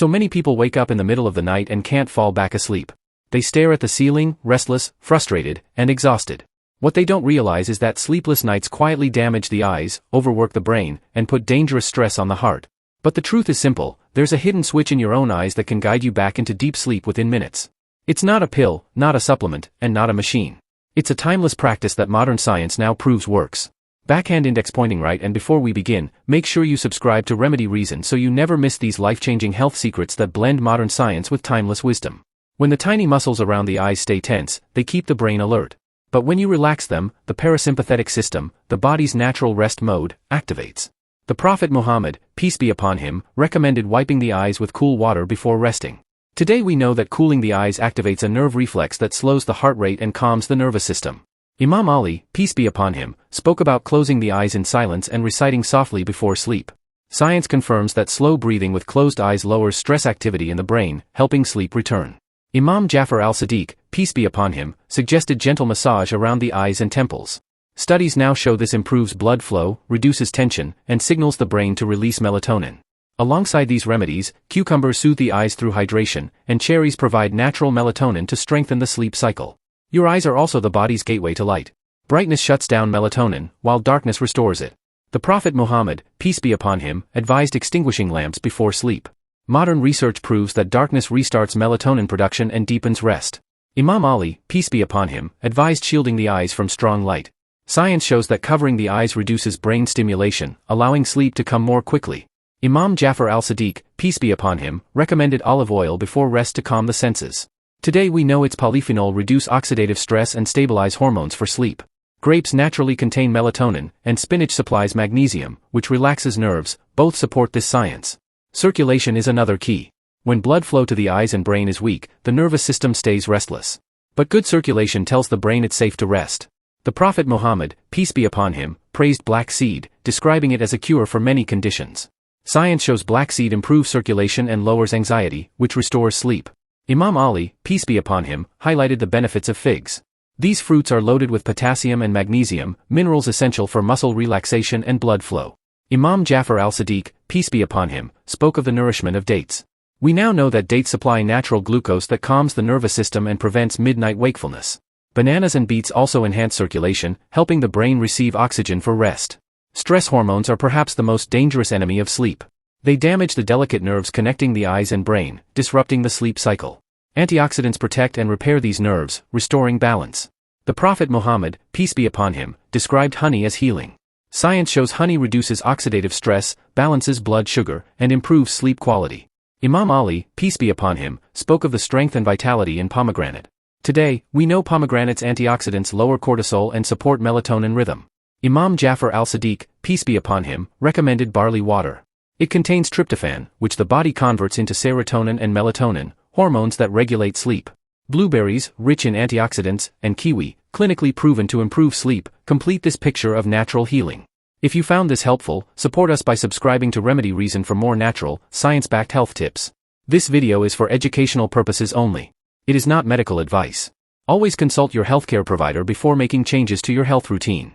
So many people wake up in the middle of the night and can't fall back asleep. They stare at the ceiling, restless, frustrated, and exhausted. What they don't realize is that sleepless nights quietly damage the eyes, overwork the brain, and put dangerous stress on the heart. But the truth is simple: there's a hidden switch in your own eyes that can guide you back into deep sleep within minutes. It's not a pill, not a supplement, and not a machine. It's a timeless practice that modern science now proves works. Backhand index pointing right. And before we begin, make sure you subscribe to Remedy Reason so you never miss these life-changing health secrets that blend modern science with timeless wisdom. When the tiny muscles around the eyes stay tense, they keep the brain alert. But when you relax them, the parasympathetic system, the body's natural rest mode, activates. The Prophet Muhammad, peace be upon him, recommended wiping the eyes with cool water before resting. Today we know that cooling the eyes activates a nerve reflex that slows the heart rate and calms the nervous system. Imam Ali, peace be upon him, spoke about closing the eyes in silence and reciting softly before sleep. Science confirms that slow breathing with closed eyes lowers stress activity in the brain, helping sleep return. Imam Jafar al-Sadiq, peace be upon him, suggested gentle massage around the eyes and temples. Studies now show this improves blood flow, reduces tension, and signals the brain to release melatonin. Alongside these remedies, cucumbers soothe the eyes through hydration, and cherries provide natural melatonin to strengthen the sleep cycle. Your eyes are also the body's gateway to light. Brightness shuts down melatonin, while darkness restores it. The Prophet Muhammad, peace be upon him, advised extinguishing lamps before sleep. Modern research proves that darkness restarts melatonin production and deepens rest. Imam Ali, peace be upon him, advised shielding the eyes from strong light. Science shows that covering the eyes reduces brain stimulation, allowing sleep to come more quickly. Imam Jafar al-Sadiq, peace be upon him, recommended olive oil before rest to calm the senses. Today we know its polyphenol reduce oxidative stress and stabilize hormones for sleep. Grapes naturally contain melatonin, and spinach supplies magnesium, which relaxes nerves. Both support this science. Circulation is another key. When blood flow to the eyes and brain is weak, the nervous system stays restless. But good circulation tells the brain it's safe to rest. The Prophet Muhammad, peace be upon him, praised black seed, describing it as a cure for many conditions. Science shows black seed improves circulation and lowers anxiety, which restores sleep. Imam Ali, peace be upon him, highlighted the benefits of figs. These fruits are loaded with potassium and magnesium, minerals essential for muscle relaxation and blood flow. Imam Jafar al-Sadiq, peace be upon him, spoke of the nourishment of dates. We now know that dates supply natural glucose that calms the nervous system and prevents midnight wakefulness. Bananas and beets also enhance circulation, helping the brain receive oxygen for rest. Stress hormones are perhaps the most dangerous enemy of sleep. They damage the delicate nerves connecting the eyes and brain, disrupting the sleep cycle. Antioxidants protect and repair these nerves, restoring balance. The Prophet Muhammad, peace be upon him, described honey as healing. Science shows honey reduces oxidative stress, balances blood sugar, and improves sleep quality. Imam Ali, peace be upon him, spoke of the strength and vitality in pomegranate. Today, we know pomegranate's antioxidants lower cortisol and support melatonin rhythm. Imam Jafar al-Sadiq, peace be upon him, recommended barley water. It contains tryptophan, which the body converts into serotonin and melatonin, hormones that regulate sleep. Blueberries, rich in antioxidants, and kiwi, clinically proven to improve sleep, complete this picture of natural healing. If you found this helpful, support us by subscribing to Remedy Reason for more natural, science-backed health tips. This video is for educational purposes only. It is not medical advice. Always consult your healthcare provider before making changes to your health routine.